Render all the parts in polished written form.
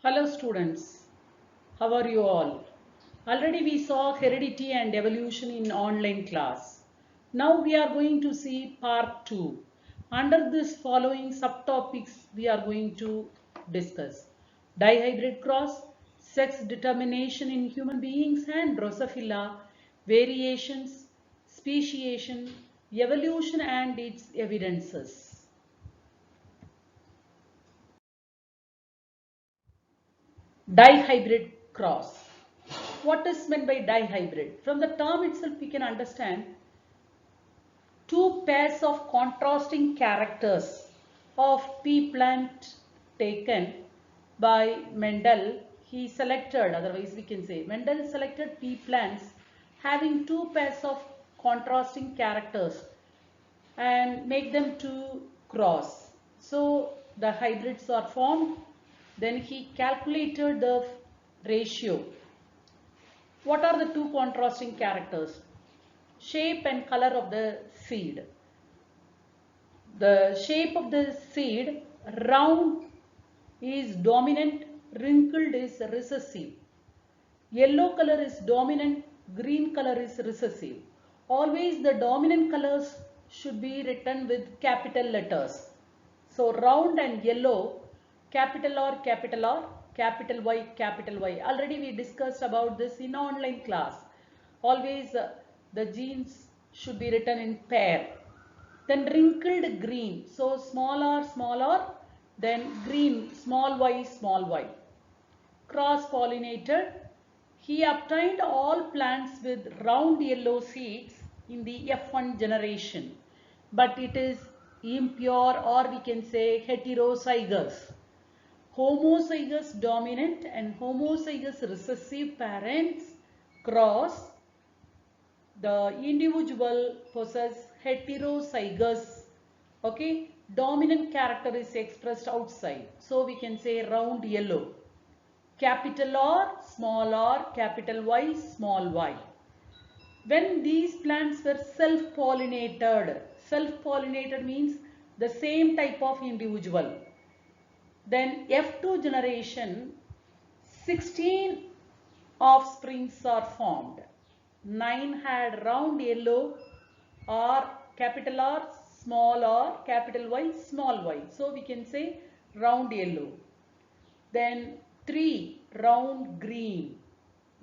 Hello students, how are you all? Already we saw heredity and evolution in online class. Now we are going to see part 2. Under this following subtopics we are going to discuss dihybrid cross, sex determination in human beings and Drosophila, variations, speciation, evolution and its evidences. Dihybrid cross. What is meant by dihybrid? From the term itself we can understand two pairs of contrasting characters of pea plant taken by Mendel. He selected, otherwise we can say Mendel selected pea plants having two pairs of contrasting characters and make them to cross. So the hybrids are formed. Then he calculated the ratio. What are the two contrasting characters? Shape and color of the seed. The shape of the seed, round is dominant, wrinkled is recessive. Yellow color is dominant, green color is recessive. Always the dominant colors should be written with capital letters. So round and yellow, capital R, capital R, capital Y, capital Y. Already we discussed about this in online class. Always the genes should be written in pair. Then wrinkled green. So small r, then green, small y. Cross pollinated. He obtained all plants with round yellow seeds in the F1 generation, but it is impure, or we can say heterozygous. Homozygous dominant and homozygous recessive parents cross, the individual possess heterozygous, okay, dominant character is expressed outside. So we can say round yellow. Capital R, capital Y, small y. When these plants were self-pollinated means the same type of individual. Then F2 generation, 16 offsprings are formed. 9 had round yellow or capital R, capital Y, small y. So we can say round yellow. Then 3 round green.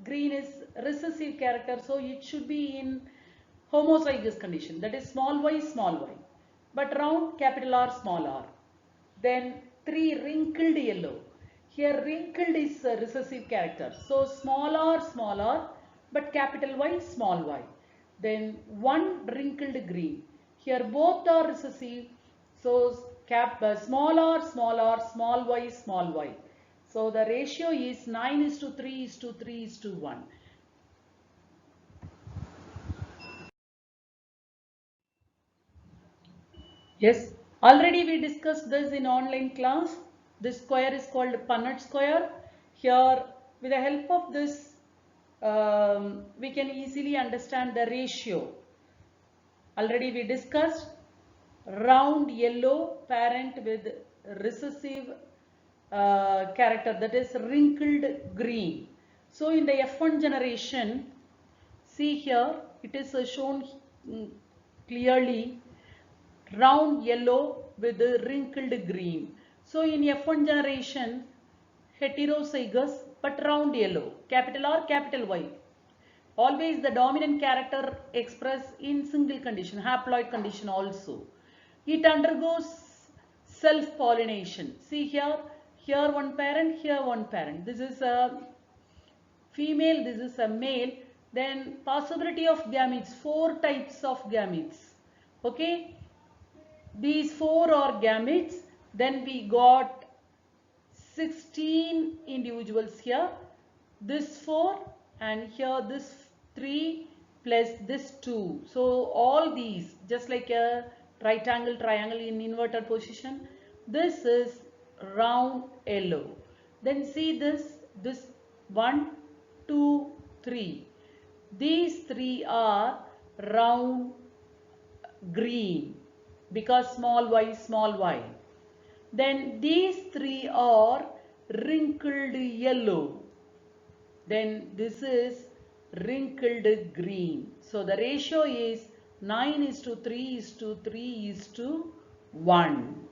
Green is recessive character, so it should be in homozygous condition, that is small y. But round capital R, small r. Then 3 wrinkled yellow. Here wrinkled is a recessive character, so small r, but capital Y, small y. Then 1 wrinkled green. Here both are recessive, so small r, small y. So the ratio is 9:3:3:1. Yes, already we discussed this in online class. This square is called Punnett square. Here, with the help of this, we can easily understand the ratio. Already we discussed round yellow parent with recessive character, that is wrinkled green. So in the F1 generation, see here it is shown clearly round yellow with wrinkled green. So in F1 generation, heterozygous but round yellow, capital R, capital Y. Always the dominant character expressed in single condition, haploid condition also. It undergoes self-pollination. See here one parent, here one parent. This is a female, this is a male. Then possibility of gametes, 4 types of gametes. Okay, these 4 are gametes. Then we got 16 individuals here. This 4 and here this 3 plus this 2. So all these, just like a right angle triangle in inverted position, this is round yellow. Then see this 1, 2, 3. These 3 are round green because small y. Then these 3 are wrinkled yellow. Then this is wrinkled green. So the ratio is 9:3:3:1.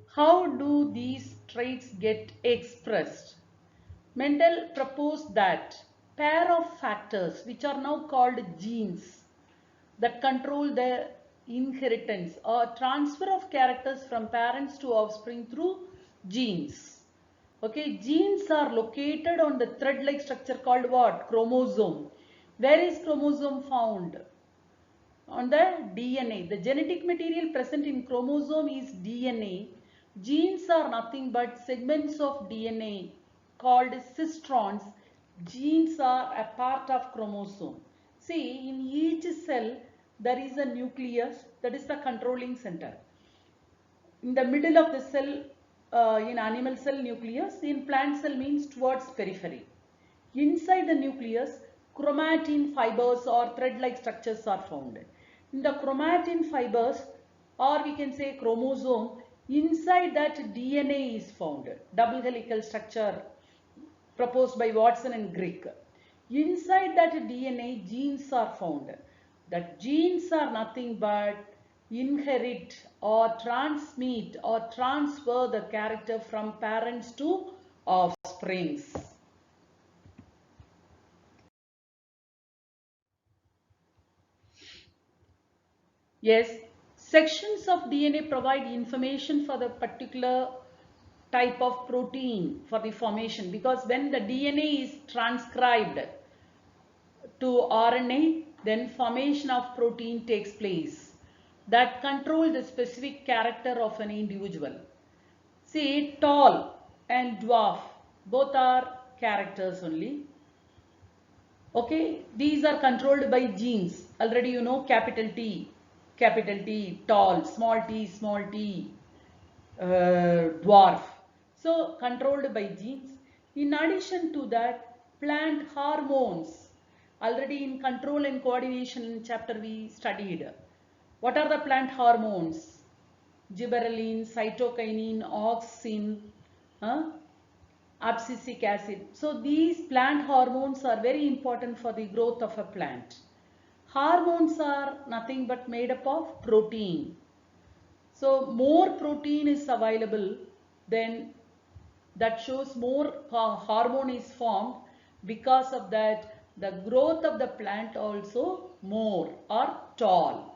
How do these traits get expressed? Mendel proposed that pair of factors which are now called genes that control the inheritance or transfer of characters from parents to offspring through genes. Okay, genes are located on the thread-like structure called what? Chromosome. Where is chromosome found? On the DNA. The genetic material present in chromosome is DNA. Genes are nothing but segments of DNA called cistrons. Genes are a part of chromosome. See, in each cell there is a nucleus, that is the controlling center. In the middle of the cell, in animal cell nucleus, in plant cell means towards periphery. Inside the nucleus, chromatin fibers or thread-like structures are found. In the chromatin fibers, or we can say chromosome, inside that DNA is found, double helical structure proposed by Watson and Crick. Inside that DNA, genes are found. That genes are nothing but inherit or transmit or transfer the character from parents to offsprings. Yes, sections of DNA provide information for the particular type of protein for the formation, because when the DNA is transcribed to RNA, then formation of protein takes place that control the specific character of an individual. See, tall and dwarf, both are characters only. Okay, these are controlled by genes. Already you know capital T, tall, small t, dwarf. So controlled by genes. In addition to that, plant hormones. Already in control and coordination chapter we studied. What are the plant hormones? Gibberellin, cytokinin, auxin, abscisic acid. So these plant hormones are very important for the growth of a plant. Hormones are nothing but made up of protein. So more protein is available, then that shows more hormone is formed. Because of that, the growth of the plant also more or tall.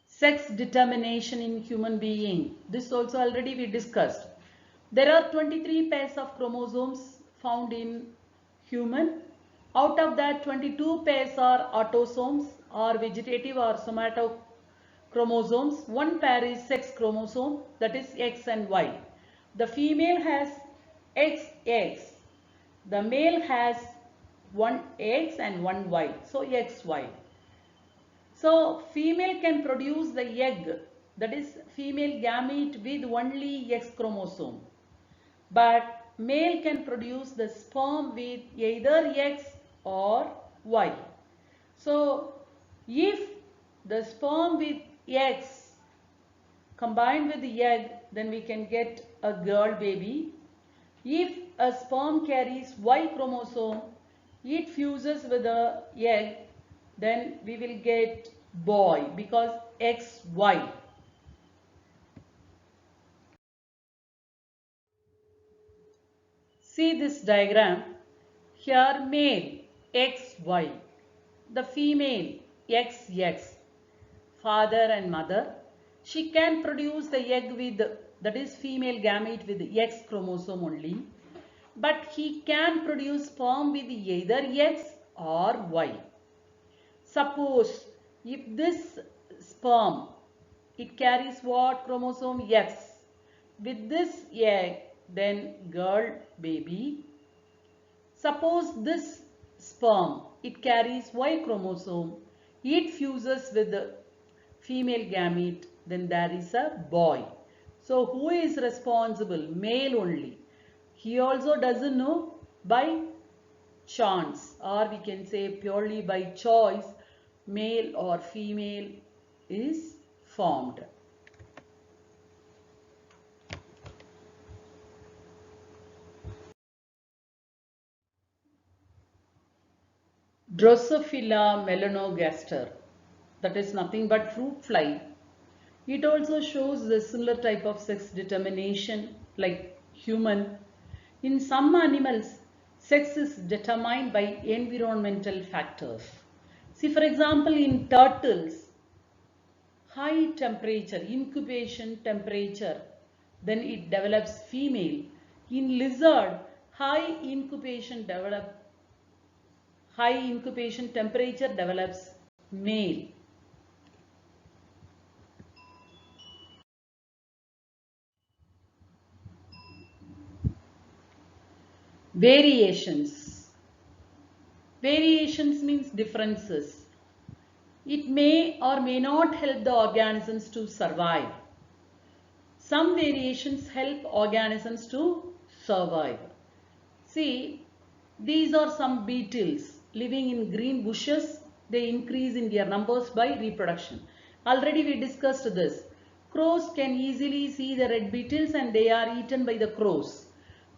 Sex determination in human being. This also already we discussed. There are 23 pairs of chromosomes found in human. Out of that, 22 pairs are autosomes or vegetative or somatochromosomes. One pair is sex chromosome, that is X and Y. The female has XX. The male has one X and one Y. So XY. So female can produce the egg, that is female gamete with only X chromosome. But male can produce the sperm with either X or Y. So if the sperm with X combined with the egg, then we can get a girl baby. If a sperm carries Y chromosome, it fuses with the egg, then we will get boy because XY. See this diagram. Here male XY, the female XX, father and mother. She can produce the egg with, that is female gamete with X chromosome only. But he can produce sperm with either X or Y. Suppose if this sperm, it carries what chromosome? X. With this egg, then girl baby. Suppose this sperm, it carries Y chromosome. It fuses with the female gamete, then there is a boy. So who is responsible? Male only. He also doesn't know by chance, or we can say purely by choice, male or female is formed. Drosophila melanogaster, that is nothing but fruit fly. It also shows the similar type of sex determination like human. In some animals, sex is determined by environmental factors. See, for example, in turtles, high temperature, incubation temperature, then it develops female. In lizard, high incubation temperature develops male. Variations. Variations means differences. It may or may not help the organisms to survive. Some variations help organisms to survive. See, these are some beetles living in green bushes. They increase in their numbers by reproduction. Already we discussed this. Crows can easily see the red beetles and they are eaten by the crows.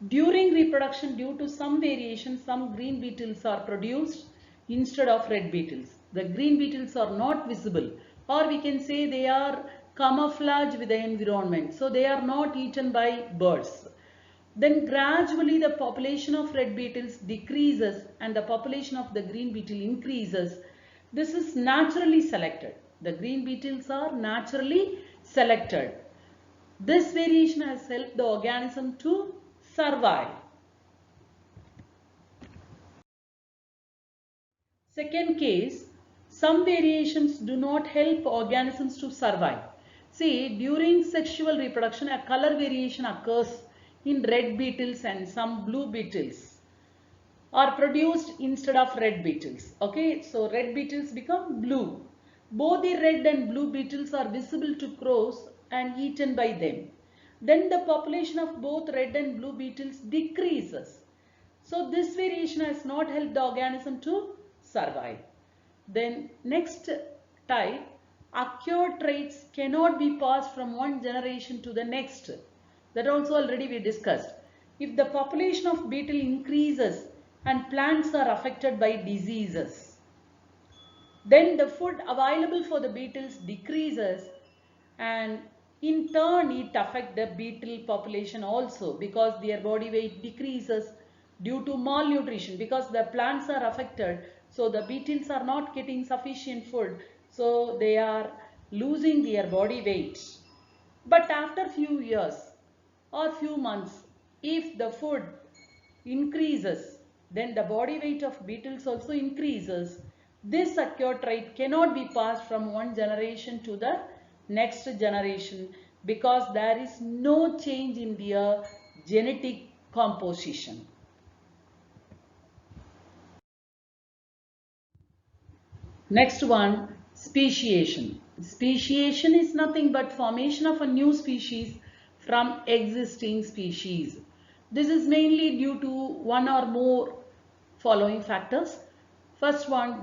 During reproduction, due to some variation, some green beetles are produced instead of red beetles. The green beetles are not visible, or we can say they are camouflage with the environment. So they are not eaten by birds. Then gradually the population of red beetles decreases and the population of the green beetle increases. This is naturally selected. The green beetles are naturally selected. This variation has helped the organism to survive. Second case, some variations do not help organisms to survive. See, during sexual reproduction, a color variation occurs in red beetles and some blue beetles are produced instead of red beetles. Okay, so red beetles become blue. Both the red and blue beetles are visible to crows and eaten by them. Then the population of both red and blue beetles decreases. So this variation has not helped the organism to survive. Then next type, acquired traits cannot be passed from one generation to the next. That also already we discussed. If the population of beetle increases and plants are affected by diseases, then the food available for the beetles decreases and in turn it affects the beetle population also because their body weight decreases due to malnutrition because the plants are affected, so the beetles are not getting sufficient food, so they are losing their body weight. But after few years or few months, if the food increases, then the body weight of beetles also increases. This acquired trait cannot be passed from one generation to the next generation because there is no change in their genetic composition. Next one, speciation. Speciation is nothing but formation of a new species from existing species. This is mainly due to one or more following factors. First one,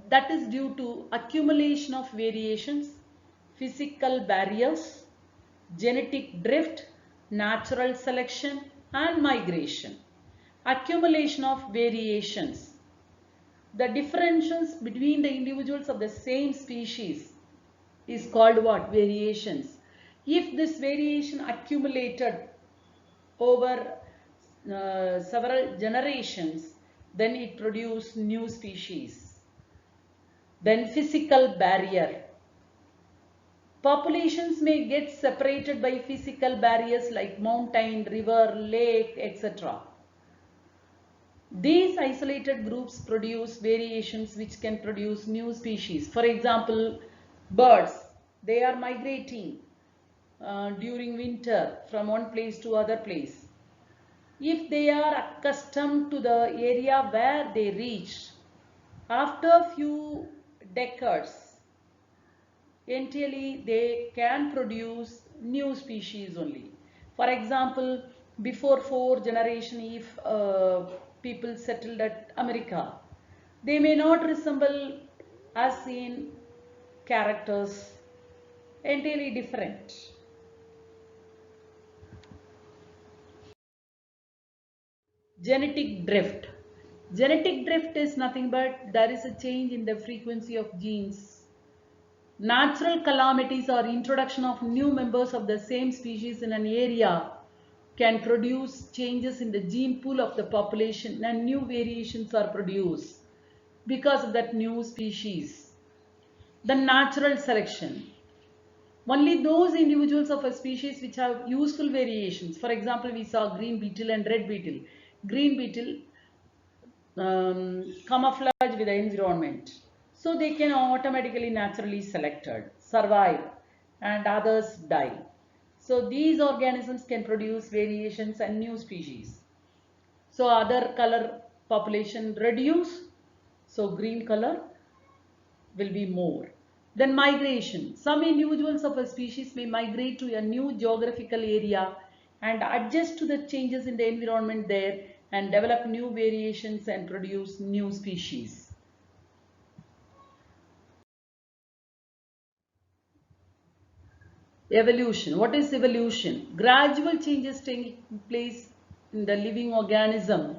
that is due to accumulation of variations, physical barriers, genetic drift, natural selection and migration. Accumulation of variations. The differences between the individuals of the same species is called what? Variations. If this variation accumulated over several generations, then it produces new species. Then physical barrier. Populations may get separated by physical barriers like mountain, river, lake, etc. These isolated groups produce variations which can produce new species. For example, birds, they are migrating during winter from one place to other place. If they are accustomed to the area where they reach, after a few decades, entirely they can produce new species only. For example, before 4 generation, if people settled at America, they may not resemble as in characters, entirely different. Genetic drift. Genetic drift is nothing but there is a change in the frequency of genes. Natural calamities or introduction of new members of the same species in an area can produce changes in the gene pool of the population, and new variations are produced because of that new species. The natural selection. Only those individuals of a species which have useful variations. For example, we saw green beetle and red beetle. Green beetle camouflage with the environment. So they can automatically naturally selected, survive, and others die. So these organisms can produce variations and new species. So other color population reduce, so green color will be more. Then migration. Some individuals of a species may migrate to a new geographical area and adjust to the changes in the environment there and develop new variations and produce new species. Evolution. What is evolution? Gradual changes taking place in the living organism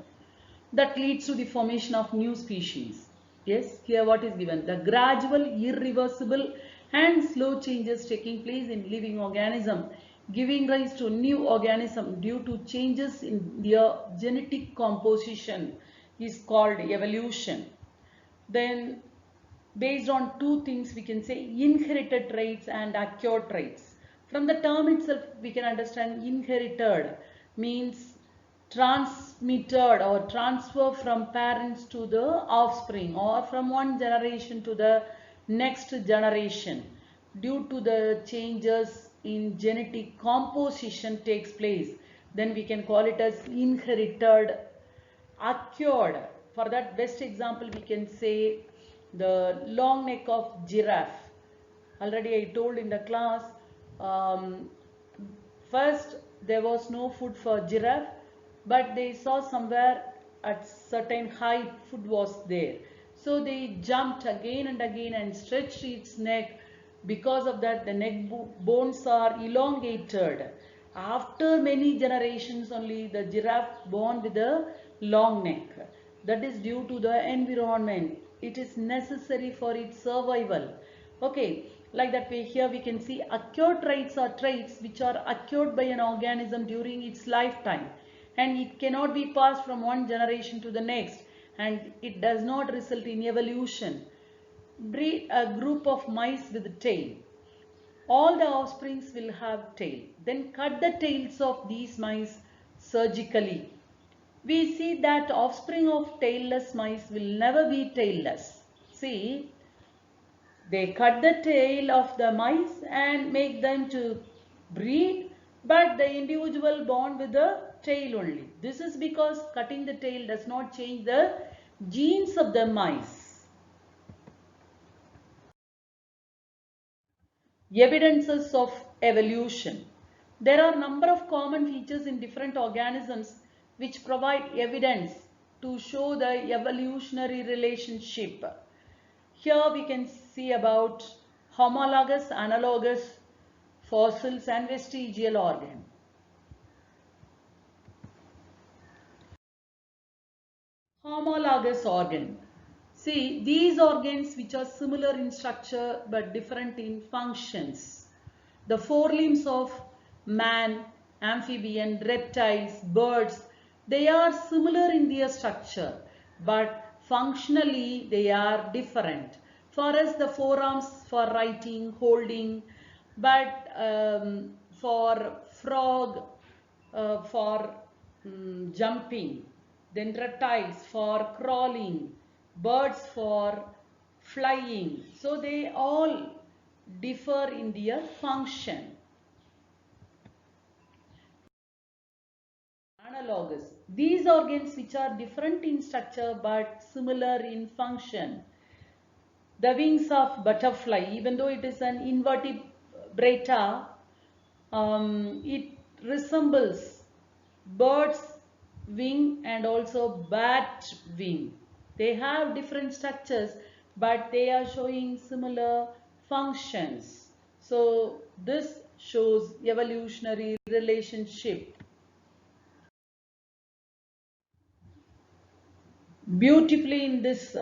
that leads to the formation of new species. Yes, here what is given? The gradual, irreversible and slow changes taking place in living organism giving rise to new organism due to changes in their genetic composition is called evolution. Then based on two things we can say inherited traits and acquired traits. From the term itself we can understand inherited means transmitted or transfer from parents to the offspring or from one generation to the next generation due to the changes in genetic composition takes place, then we can call it as inherited. Acquired, for that best example we can say the long neck of giraffe. Already I told in the class, first there was no food for giraffe, but they saw somewhere at certain height food was there, so they jumped again and again and stretched its neck. Because of that the neck bones are elongated. After many generations only the giraffe born with a long neck. That is due to the environment. It is necessary for its survival. Okay, like that way here we can see acquired traits are traits which are acquired by an organism during its lifetime, and it cannot be passed from one generation to the next, and it does not result in evolution. Breed a group of mice with tail. All the offsprings will have tail. Then cut the tails of these mice surgically. We see that offspring of tailless mice will never be tailless. See, they cut the tail of the mice and make them to breed, but the individual born with the tail only. This is because cutting the tail does not change the genes of the mice. Evidences of evolution. There are a number of common features in different organisms which provide evidence to show the evolutionary relationship. Here we can see about homologous, analogous, fossils and vestigial organ. Homologous organ. See, these organs which are similar in structure but different in functions. The forelimbs of man, amphibian, reptiles, birds, they are similar in their structure but functionally they are different. For us the forearms for writing, holding, but for frog for jumping, then reptiles for crawling, birds for flying. So they all differ in their function. Analogous. These organs which are different in structure but similar in function. The wings of butterfly, even though it is an invertebrata, it resembles bird's wing and also bat wing. They have different structures, but they are showing similar functions. So this shows evolutionary relationship. Beautifully in this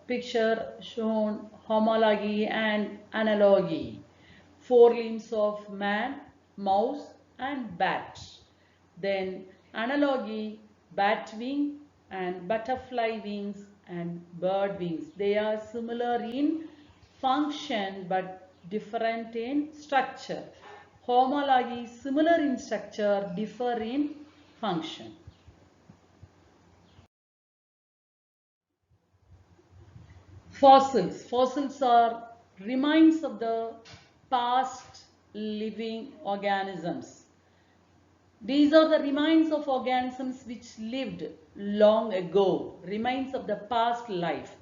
picture shown homology and analogy. Four limbs of man, mouse and bat. Then analogy, bat wing and butterfly wings and bird wings. They are similar in function but different in structure. Homology, similar in structure, differ in function. Fossils. Fossils are remains of the past living organisms. These are the remains of organisms which lived long ago, remains of the past life.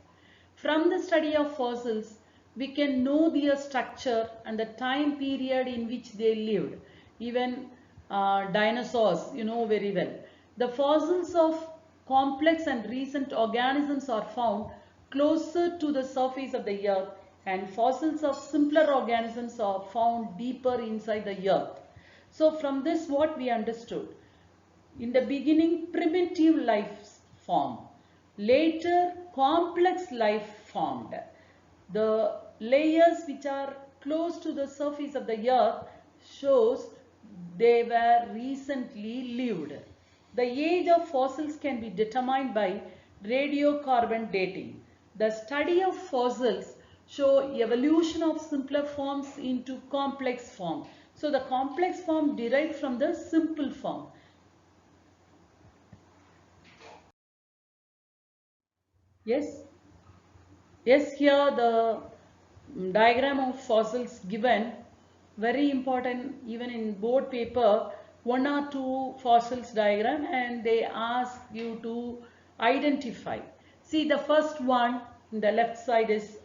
From the study of fossils, we can know their structure and the time period in which they lived. Even dinosaurs, you know very well. The fossils of complex and recent organisms are found closer to the surface of the earth, and fossils of simpler organisms are found deeper inside the earth. So from this what we understood? In the beginning primitive life formed. Later complex life formed. The layers which are close to the surface of the earth shows they were recently lived. The age of fossils can be determined by radiocarbon dating. The study of fossils show evolution of simpler forms into complex form. So the complex form derived from the simple form. Yes, yes, here the diagram of fossils given, very important even in board paper, one or two fossils diagram and they ask you to identify. See the first one in the left side is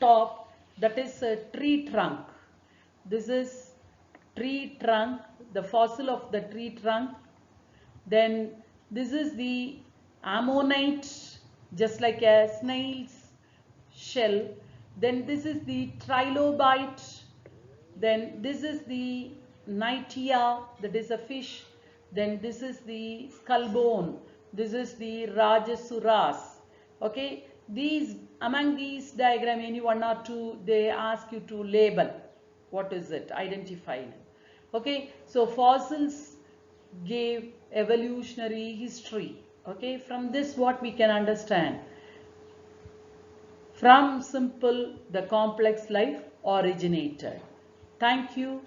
top, that is a tree trunk. This is tree trunk, the fossil of the tree trunk. Then this is the ammonite, just like a snail's shell. Then this is the trilobite. Then this is the Nitia, that is a fish. Then this is the skull bone. This is the Rajasuras. Okay, these among these diagram, any one or two, they ask you to label. What is it? Identify it. Okay, so fossils gave evolutionary history. Okay, from this what we can understand? From simple, the complex life originated. Thank you.